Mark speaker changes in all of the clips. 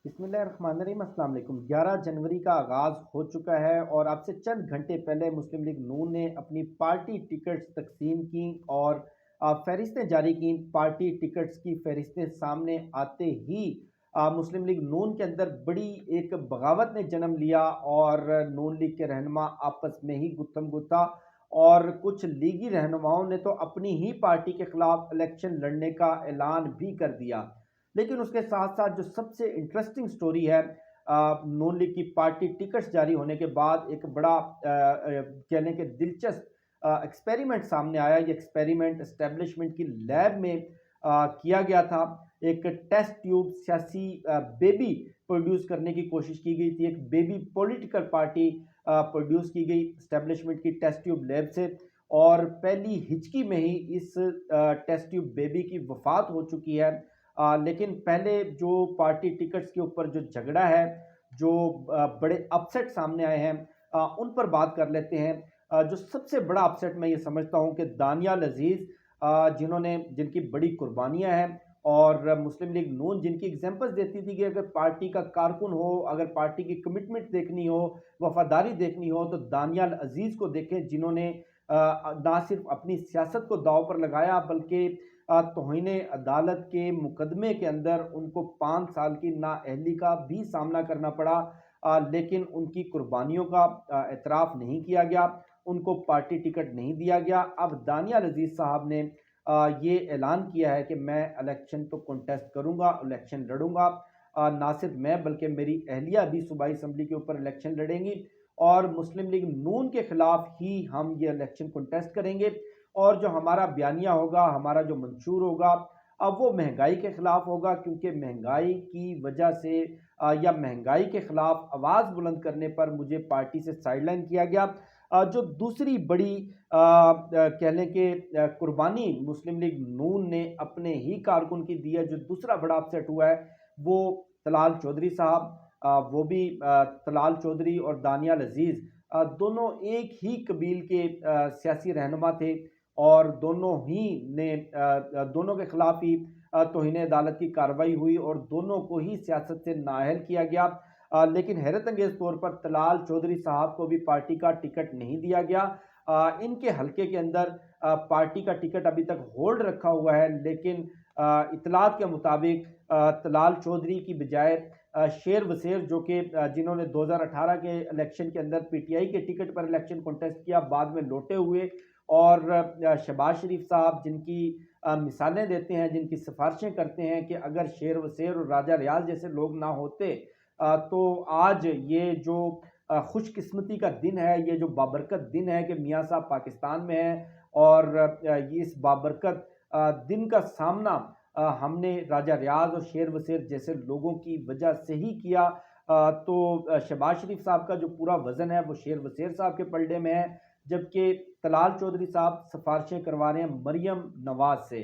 Speaker 1: बिस्मिल्लाहिर्रहमानिर्रहीम। अस्सलाम वालेकुम। 11 जनवरी का आगाज़ हो चुका है और अब से चंद घंटे पहले मुस्लिम लीग नून ने अपनी पार्टी टिकट्स तकसीम की और फ़हरिस्तें जारी की। पार्टी टिकट्स की फ़हरिस्तें सामने आते ही मुस्लिम लीग नून के अंदर बड़ी एक बगावत ने जन्म लिया और नून लीग के रहनुमा आपस में ही गुत्थम गुत्था और कुछ लीगी रहनुमाओं ने तो अपनी ही पार्टी के खिलाफ इलेक्शन लड़ने का ऐलान भी कर दिया। लेकिन उसके साथ साथ जो सबसे इंटरेस्टिंग स्टोरी है, नून लीग की पार्टी टिकट्स जारी होने के बाद एक बड़ा कहने के दिलचस्प एक्सपेरिमेंट सामने आया। ये एक्सपेरिमेंट एस्टेब्लिशमेंट की लैब में किया गया था। एक टेस्ट ट्यूब सियासी बेबी प्रोड्यूस करने की कोशिश की गई थी। एक बेबी पॉलिटिकल पार्टी प्रोड्यूस की गई एस्टेब्लिशमेंट की टेस्ट ट्यूब लैब से और पहली हिचकी में ही इस टेस्ट ट्यूब बेबी की वफात हो चुकी है। लेकिन पहले जो पार्टी टिकट्स के ऊपर जो झगड़ा है, जो बड़े अपसेट सामने आए हैं, उन पर बात कर लेते हैं। जो सबसे बड़ा अपसेट मैं ये समझता हूँ कि दानियाल अजीज़, जिन्होंने जिनकी बड़ी कुर्बानियाँ हैं और मुस्लिम लीग नून जिनकी एग्जांपल्स देती थी कि अगर पार्टी का कारकुन हो, अगर पार्टी की कमिटमेंट देखनी हो, वफादारी देखनी हो, तो दानियाल अजीज़ को देखें, जिन्होंने ना सिर्फ अपनी सियासत को दांव पर लगाया बल्कि तौहीने अदालत के मुकदमे के अंदर उनको 5 साल की नाअहली का भी सामना करना पड़ा। लेकिन उनकी कुर्बानियों का एतराफ़ नहीं किया गया, उनको पार्टी टिकट नहीं दिया गया। अब दानियाल अजीज़ साहब ने ये ऐलान किया है कि मैं इलेक्शन तो कंटेस्ट करूँगा, इलेक्शन लड़ूँगा। ना सिर्फ मैं बल्कि मेरी अहलिया भी सूबाई असम्बली के ऊपर इलेक्शन लड़ेंगी और मुस्लिम लीग नून के खिलाफ ही हम ये इलेक्शन कंटेस्ट करेंगे। और जो हमारा बयानिया होगा, हमारा जो मंशूर होगा, अब वो महंगाई के खिलाफ होगा, क्योंकि महंगाई की वजह से या महंगाई के खिलाफ आवाज़ बुलंद करने पर मुझे पार्टी से साइडलाइन किया गया। जो दूसरी बड़ी कह लें कि कुर्बानी मुस्लिम लीग नून ने अपने ही कारकुन की दी है, जो दूसरा बड़ा अपसेट हुआ है, वो तलाल चौधरी साहब। वो भी तलाल चौधरी और दानियाल अजीज़ दोनों एक ही कबील के सियासी रहनुमा थे और दोनों ही ने दोनों के खिलाफ ही तौहीन अदालत की कार्रवाई हुई और दोनों को ही सियासत से नाअहल किया गया। लेकिन हैरत अंगेज तौर पर तलाल चौधरी साहब को भी पार्टी का टिकट नहीं दिया गया। इनके हलके के अंदर पार्टी का टिकट अभी तक होल्ड रखा हुआ है, लेकिन इतलात के मुताबिक तलाल चौधरी की बजाय शेर वसेर, जो कि जिन्होंने 2018 के इलेक्शन के अंदर पीटीआई के टिकट पर इलेक्शन कॉन्टेस्ट किया, बाद में लौटे हुए, और शहबाज शरीफ साहब जिनकी मिसालें देते हैं, जिनकी सिफारिशें करते हैं कि अगर शेर वसेर और राजा रियाज जैसे लोग ना होते तो आज ये जो खुशकिस्मती का दिन है, ये जो बाबरकत दिन है कि मियाँ साहब पाकिस्तान में हैं और इस बाबरकत दिन का सामना हमने राजा रियाज और शेर वसेर जैसे लोगों की वजह से ही किया। तो शहबाज शरीफ साहब का जो पूरा वज़न है वो शेर वसेर साहब के पलड़े में है, जबकि तलाल चौधरी साहब सिफारिशें करवा रहे हैं मरियम नवाज से।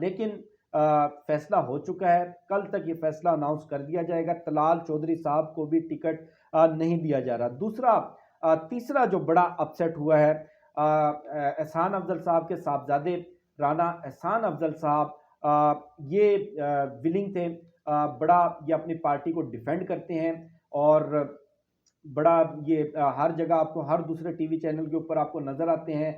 Speaker 1: लेकिन फैसला हो चुका है, कल तक ये फैसला अनाउंस कर दिया जाएगा। तलाल चौधरी साहब को भी टिकट नहीं दिया जा रहा। तीसरा जो बड़ा अपसेट हुआ है, एहसान अफजल साहब के साहबजादे राना एहसान अफजल साहब ये विलिंग थे, बड़ा ये अपनी पार्टी को डिफेंड करते हैं और बड़ा ये हर जगह आपको हर दूसरे टीवी चैनल के ऊपर आपको नजर आते हैं।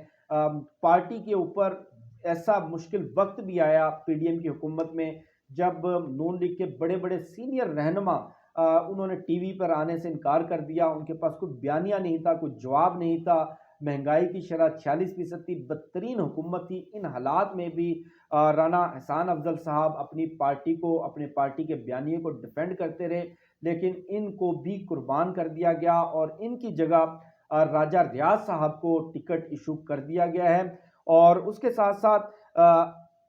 Speaker 1: पार्टी के ऊपर ऐसा मुश्किल वक्त भी आया पीडीएम की हुकूमत में, जब नून लीग के बड़े बड़े सीनियर रहनुमा उन्होंने टीवी पर आने से इनकार कर दिया। उनके पास कोई बयानिया नहीं था, कोई जवाब नहीं था। महंगाई की शरह 46% थी, बदतरीन हुकूमत थी। इन हालात में भी राना एहसान अफजल साहब अपनी पार्टी को, अपने पार्टी के बयानिए को डिफेंड करते रहे, लेकिन इनको भी कुर्बान कर दिया गया और इनकी जगह राजा रियाज साहब को टिकट इशू कर दिया गया है। और उसके साथ साथ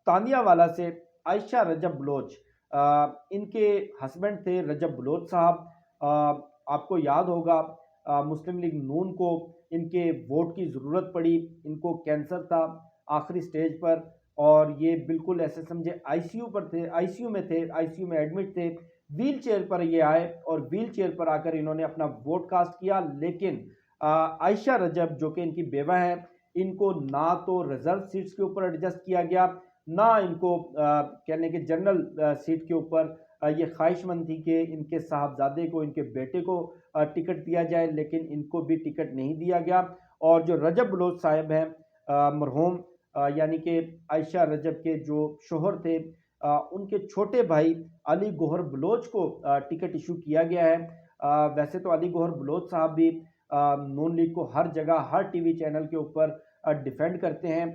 Speaker 1: तानियावाला से आयशा रजब बलोच, इनके हस्बैंड थे रजब बलोच साहब। आपको याद होगा मुस्लिम लीग नून को इनके वोट की ज़रूरत पड़ी, इनको कैंसर था आखिरी स्टेज पर और ये बिल्कुल ऐसे समझे आईसीयू पर थे, आईसीयू में थे, आईसीयू में एडमिट थे। व्हील चेयर पर ये आए और व्हील चेयर पर आकर इन्होंने अपना वोट कास्ट किया। लेकिन आयशा रजब जो कि इनकी बेवा है, इनको ना तो रिजर्व सीट्स के ऊपर एडजस्ट किया गया, ना इनको कहने के जनरल सीट के ऊपर ये ख्वाहिशमंद थी कि इनके साहबजादे को, इनके बेटे को टिकट दिया जाए, लेकिन इनको भी टिकट नहीं दिया गया। और जो रजब बलोच साहब हैं, मरहूम यानी कि आयशा रजब के जो शोहर थे, उनके छोटे भाई अली गौहर बलोच को टिकट इशू किया गया है। वैसे तो अली गौहर बलोच साहब भी नून लीग को हर जगह, हर टीवी चैनल के ऊपर डिफेंड करते हैं,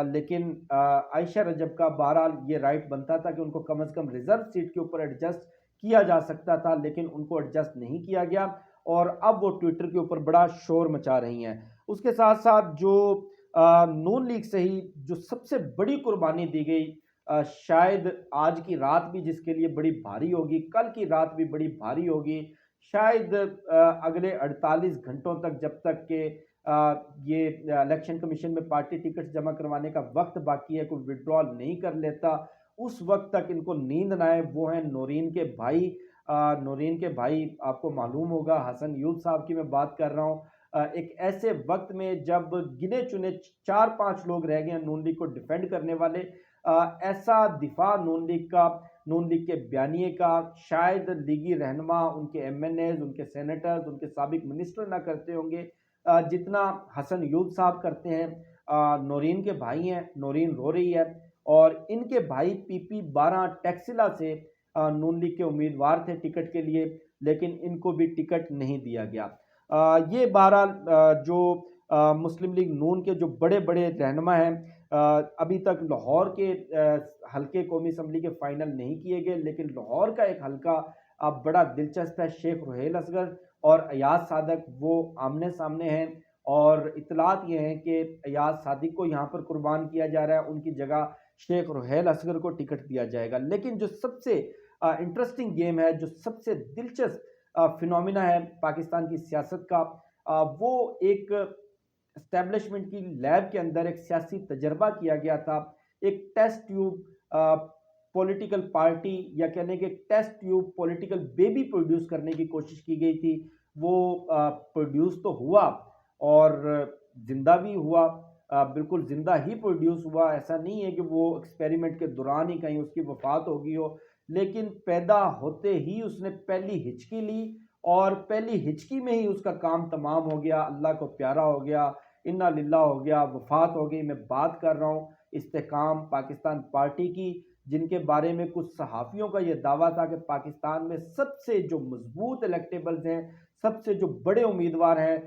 Speaker 1: लेकिन आयशा रजब का बहरहाल ये राइट बनता था कि उनको कम से कम रिजर्व सीट के ऊपर एडजस्ट किया जा सकता था, लेकिन उनको एडजस्ट नहीं किया गया और अब वो ट्विटर के ऊपर बड़ा शोर मचा रही हैं। उसके साथ साथ जो नून लीग से ही जो सबसे बड़ी कुर्बानी दी गई, शायद आज की रात भी जिसके लिए बड़ी भारी होगी, कल की रात भी बड़ी भारी होगी, शायद अगले 48 घंटों तक, जब तक के ये इलेक्शन कमीशन में पार्टी टिकट जमा करवाने का वक्त बाकी है, कोई विड्रॉल नहीं कर लेता, उस वक्त तक इनको नींद ना आए, वो हैं नौरीन के भाई। नौरीन के भाई आपको मालूम होगा, हसन यूब साहब की मैं बात कर रहा हूँ। एक ऐसे वक्त में जब गिने चुने 4-5 लोग रह गए हैं नून लीग को डिफेंड करने वाले, ऐसा दिफा नून लीग का, नून लीग के बयानिए का, शायद लीगी रहनुमा, उनके एमएनएज, उनके सेनेटर्स, उनके साबिक मिनिस्टर ना करते होंगे जितना हसन यूब साहब करते हैं। नौरीन के भाई हैं, नौरीन रो रही है और इनके भाई पीपी 12 टैक्सिला से नून लीग के उम्मीदवार थे टिकट के लिए, लेकिन इनको भी टिकट नहीं दिया गया। ये बहरहाल जो मुस्लिम लीग नून के जो बड़े बड़े रहनुमा हैं, अभी तक लाहौर के हल्के कौमी असम्बली के फाइनल नहीं किए गए, लेकिन लाहौर का एक हल्का अब बड़ा दिलचस्प है। शेख रुहेल असगर और अयाज सादक वो आमने सामने हैं और इतलात ये हैं कि अयाज सादिक को यहाँ पर कुर्बान किया जा रहा है, उनकी जगह शेख रुहेल असगर को टिकट दिया जाएगा। लेकिन जो सबसे इंटरेस्टिंग गेम है, जो सबसे दिलचस्प फिनोमिना है पाकिस्तान की सियासत का, वो एक एस्टेब्लिशमेंट की लैब के अंदर एक सियासी तजर्बा किया गया था। एक टेस्ट ट्यूब पॉलिटिकल पार्टी, या कहने के test tube political baby produce करने की कोशिश की गई थी। वो प्रोड्यूस तो हुआ और जिंदा भी हुआ, बिल्कुल जिंदा ही प्रोड्यूस हुआ। ऐसा नहीं है कि वो एक्सपेरिमेंट के दौरान ही कहीं उसकी वफात हो गई हो, लेकिन पैदा होते ही उसने पहली हिचकी ली और पहली हिचकी में ही उसका काम तमाम हो गया, अल्लाह को प्यारा हो गया, इन्ना लिल्लाह हो गया, वफात हो गई। मैं बात कर रहा हूँ इस्तेकाम पाकिस्तान पार्टी की, जिनके बारे में कुछ सहाफ़ियों का यह दावा था कि पाकिस्तान में सबसे जो मजबूत इलेक्टेबल्स हैं, सबसे जो बड़े उम्मीदवार हैं,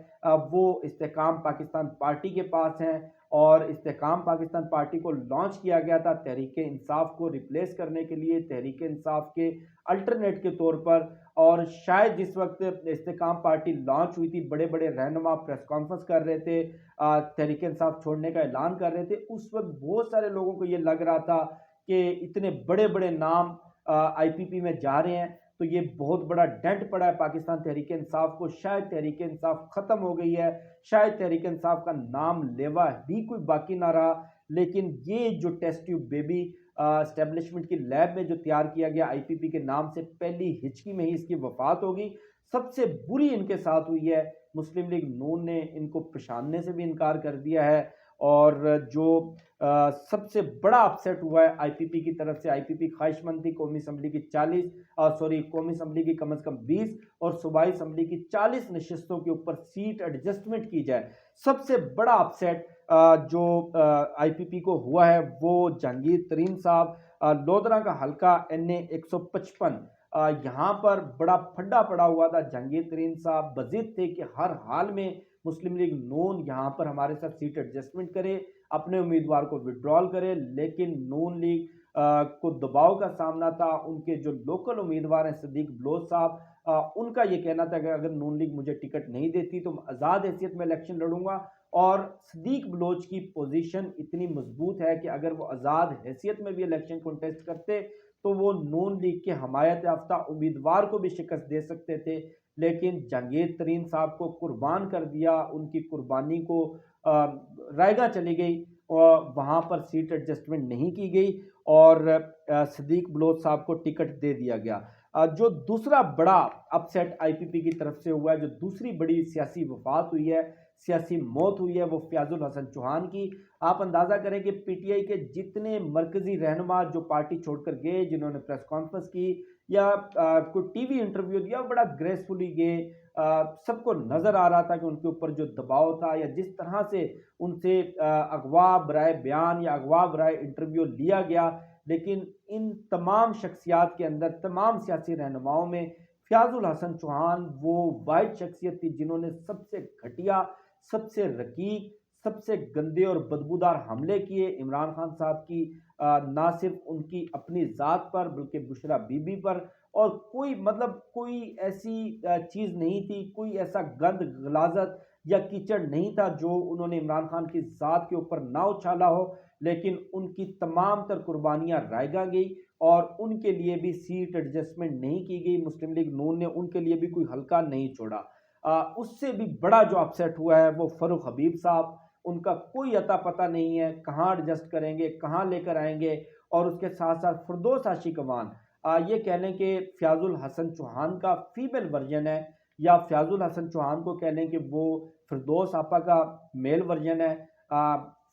Speaker 1: वो इस्तेकाम पाकिस्तान पार्टी के पास हैं। और इस्तेकाम पाकिस्तान पार्टी को लॉन्च किया गया था तहरीक इंसाफ को रिप्लेस करने के लिए, तहरीक इंसाफ के अल्टरनेट के तौर पर। और शायद जिस वक्त इस्तेकाम पार्टी लॉन्च हुई थी, बड़े बड़े रहनुमा प्रेस कॉन्फ्रेंस कर रहे थे, तहरीक इंसाफ छोड़ने का ऐलान कर रहे थे, उस वक्त बहुत सारे लोगों को ये लग रहा था कि इतने बड़े बड़े नाम आईपीपी में जा रहे हैं तो ये बहुत बड़ा डेंट पड़ा है पाकिस्तान तहरीक इंसाफ को, शायद तहरीक इंसाफ खत्म हो गई है, शायद तहरीक इंसाफ का नाम लेवा भी कोई बाकी ना रहा। लेकिन ये जो टेस्ट ट्यूब बेबी एस्टेब्लिशमेंट की लैब में जो तैयार किया गया आईपीपी के नाम से, पहली हिचकी में ही इसकी वफात होगी। सबसे बुरी इनके साथ हुई है, मुस्लिम लीग नून ने इनको पहचानने से भी इनकार कर दिया है। और जो सबसे बड़ा अपसेट हुआ है आईपीपी की तरफ से, आईपीपी ख्वाहिशमंद थी कौमी असम्बली की 40 कौमी असम्बली की कम से कम 20 और सूबाई असम्बली की 40 नशिस्तों के ऊपर सीट एडजस्टमेंट की जाए। सबसे बड़ा अपसेट जो आईपीपी को हुआ है वो जहांगीर तरीन साहब, लोधरा का हल्का NA 155, यहाँ पर बड़ा फड्डा पड़ा हुआ था। जहांगीर तरीन साहब बजिद थे कि हर हाल में मुस्लिम लीग नून यहाँ पर हमारे साथ सीट एडजस्टमेंट करे, अपने उम्मीदवार को विड्रॉल करे, लेकिन नून लीग को दबाव का सामना था। उनके जो लोकल उम्मीदवार हैं सदीक बलोच साहब, उनका ये कहना था कि अगर नून लीग मुझे टिकट नहीं देती तो मैं आज़ाद हैसियत में इलेक्शन लड़ूंगा। और सदीक बलोच की पोजीशन इतनी मजबूत है कि अगर वो आज़ाद हैसियत में भी इलेक्शन कंटेस्ट करते तो वो नून लीग के हमायत याफ्ता उम्मीदवार को भी शिकस्त दे सकते थे, लेकिन जहांगीर तरीन साहब को कुर्बान कर दिया। उनकी कुर्बानी को रायगा चली गई और वहाँ पर सीट एडजस्टमेंट नहीं की गई और सदीक बलोच साहब को टिकट दे दिया गया। जो दूसरा बड़ा अपसेट आईपीपी की तरफ से हुआ है, जो दूसरी बड़ी सियासी वफात हुई है, सियासी मौत हुई है, वो फयाजुल हसन चौहान की। आप अंदाज़ा करें कि पीटीआई के जितने मरकजी रहनुमा जो पार्टी छोड़कर गए, जिन्होंने प्रेस कॉन्फ्रेंस की या कोई टीवी इंटरव्यू दिया, बड़ा ग्रेसफुली गए। सबको नज़र आ रहा था कि उनके ऊपर जो दबाव था या जिस तरह से उनसे अगवा बराए बयान या अगवा बराए इंटरव्यू लिया गया, लेकिन इन तमाम शख्सियात के अंदर, तमाम सियासी रहनुमाओं में फ़याज़ुल हसन चौहान वो वाहिद शख्सियत थी जिन्होंने सबसे घटिया, सबसे रकीक, सबसे गंदे और बदबूदार हमले किए इमरान खान साहब की, ना सिर्फ उनकी अपनी ज़ात पर बल्कि बुशरा बीबी पर। और कोई मतलब कोई ऐसी चीज़ नहीं थी, कोई ऐसा गंद गलाजत या कीचड़ नहीं था जो उन्होंने इमरान खान की ज़ात के ऊपर ना उछाला हो, लेकिन उनकी तमाम तर कुर्बानियाँ रायगा गई और उनके लिए भी सीट एडजस्टमेंट नहीं की गई। मुस्लिम लीग नून ने उनके लिए भी कोई हल्का नहीं छोड़ा। उससे भी बड़ा जो अपसेट हुआ है वो फ़ारूक हबीब साहब, उनका कोई अता पता नहीं है, कहाँ एडजस्ट करेंगे, कहाँ लेकर आएंगे। और उसके साथ साथ फिरदौस आशिक अवान, ये कह लें कि फ़याज़ुल हसन चौहान का फीमेल वर्जन है, या फ़याज़ुल हसन चौहान को कह लें कि वो फिरदौस आपा का मेल वर्जन है।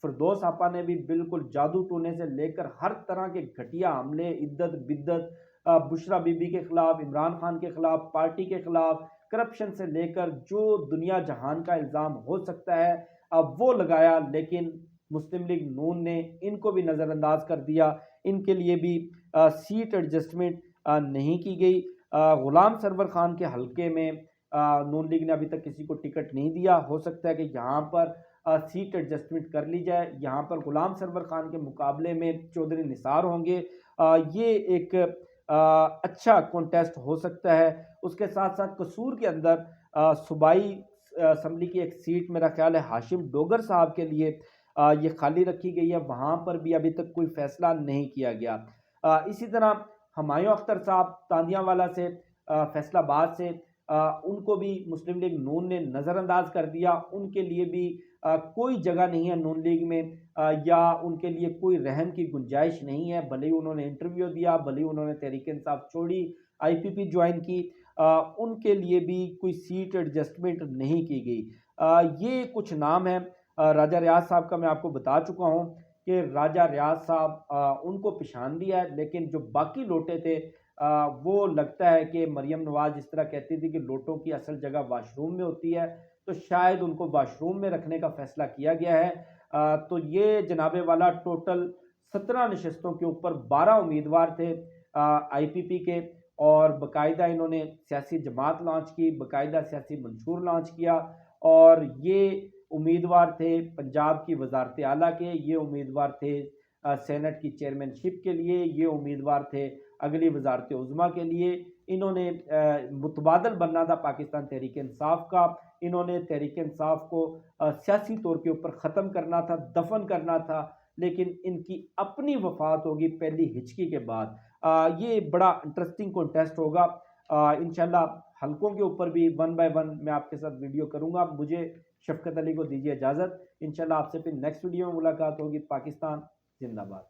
Speaker 1: फिरदौस आपा ने भी बिल्कुल जादू टोने से लेकर हर तरह के घटिया हमले, इद्दत बिद्दत, बुशरा बीबी के खिलाफ, इमरान खान के खिलाफ, पार्टी के खिलाफ, करप्शन से लेकर जो दुनिया जहान का इल्ज़ाम हो सकता है अब वो लगाया। लेकिन मुस्लिम लीग नून ने इनको भी नज़रअंदाज कर दिया। इनके लिए भी सीट एडजस्टमेंट नहीं की गई। गुलाम सरवर खान के हलके में नून लीग ने अभी तक किसी को टिकट नहीं दिया। हो सकता है कि यहाँ पर सीट एडजस्टमेंट कर ली जाए। यहाँ पर गुलाम सरवर खान के मुकाबले में चौधरी निसार होंगे। ये एक अच्छा कॉन्टेस्ट हो सकता है। उसके साथ साथ कसूर के अंदर सूबाई असम्बली की एक सीट मेरा ख्याल है हाशिम डोगर साहब के लिए ये खाली रखी गई है। वहाँ पर भी अभी तक कोई फैसला नहीं किया गया। इसी तरह हुमायूं अख्तर साहब तांदियावाला से, फैसलाबाद से, उनको भी मुस्लिम लीग नून ने नज़रअंदाज कर दिया। उनके लिए भी कोई जगह नहीं है नून लीग में, या उनके लिए कोई रहम की गुंजाइश नहीं है। भले ही उन्होंने इंटरव्यू दिया, भले ही उन्होंने तहरीक इंसाफ छोड़ी, IPP ज्वाइन की, उनके लिए भी कोई सीट एडजस्टमेंट नहीं की गई। ये कुछ नाम हैं। राजा रियाज साहब का मैं आपको बता चुका हूँ कि राजा रियाज साहब उनको पिछाड़ दिया है, लेकिन जो बाकी लोटे थे वो लगता है कि मरियम नवाज जिस तरह कहती थी कि लोटों की असल जगह वाशरूम में होती है, तो शायद उनको वाशरूम में रखने का फैसला किया गया है। तो ये जनाबे वाला टोटल 17 नशस्तों के ऊपर 12 उम्मीदवार थे IPP के, और बाकायदा इन्होंने सियासी जमात लॉन्च की, बाकायदा सियासी मंशूर लॉन्च किया। और ये उम्मीदवार थे पंजाब की वजारत आला के, ये उम्मीदवार थे सेनेट की चेयरमैनशिप के लिए, ये उम्मीदवार थे अगली वजारत उज़्मा के लिए। इन्होंने मुतबादल बनना था पाकिस्तान तहरीक इंसाफ का। इन्होंने तहरीक इंसाफ को सियासी तौर के ऊपर ख़त्म करना था, दफन करना था, लेकिन इनकी अपनी वफात होगी पहली हिचकी के बाद। ये बड़ा इंटरेस्टिंग कॉन्टेस्ट होगा। इंशाल्लाह हलकों के ऊपर भी वन बाय वन मैं आपके साथ वीडियो करूंगा। मुझे शफकत अली को दीजिए इजाज़त। इंशाल्लाह आपसे फिर नेक्स्ट वीडियो में मुलाकात होगी। पाकिस्तान जिंदाबाद।